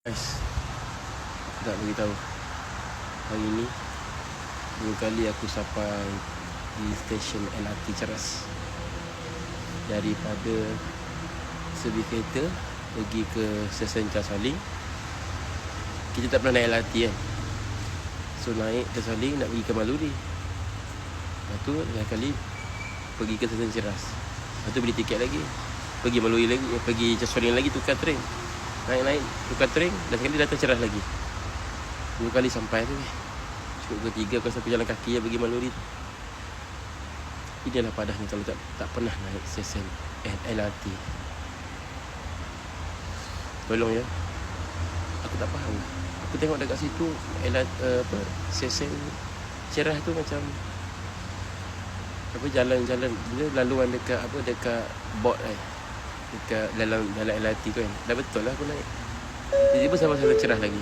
Guys, aku tak beritahu. Hari ni dua kali aku sampai di stesen LRT Ceras. Daripada Servis Kereta pergi ke stesen Casaling. Kita tak pernah naik LRT kan. So naik Casaling nak pergi ke Maluri. Lepas tu lain kali pergi ke stesen Ceras. Lepas tu beli tiket lagi, pergi Maluri lagi, pergi Casaling lagi, tukar train. Naik-naik, tukar train, dan sekali datang Ceras lagi. Dua kali sampai tu. Cukup ketiga aku sampai jalan kaki yang pergi Maluri tu. Inilah padahnya kalau tak pernah naik stesen LRT. Tolong ya. Aku tak faham. Aku tengok dekat situ stesen Ceras tu macam jalan-jalan dia laluan dekat dekat bot dekat dalam LRT tu kan. Dah betul lah aku naik. Tiba-tiba sampai stesen Ceras lagi.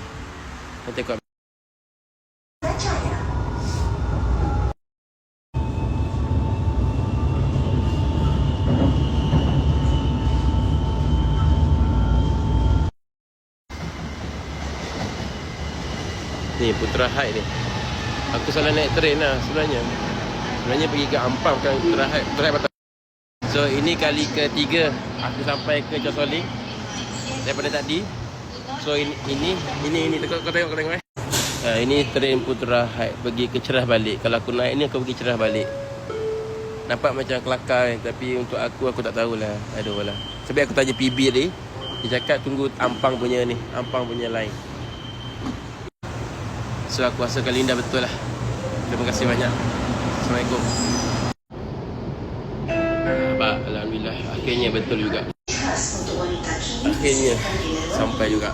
Nanti aku ni Putra Heights ni. Aku salah naik train lah sebenarnya. Sebenarnya pergi ke Ampang, bukan Putra Heights. Putra Heights. So ini kali ketiga aku sampai ke Casaling daripada tadi. So ini kau tengok ini train Putra Heights pergi ke Ceras balik. Kalau aku naik ni aku pergi Ceras balik. Nampak macam kelakar kan? Tapi untuk aku tak tahulah. Aduh lah. Sebab aku tanya PB tadi, dia cakap tunggu Ampang punya ni, Ampang punya line. So aku rasa kali ni dah betul lah. Terima kasih banyak. Assalamualaikum. Alhamdulillah, akhirnya betul juga. Akhirnya sampai juga.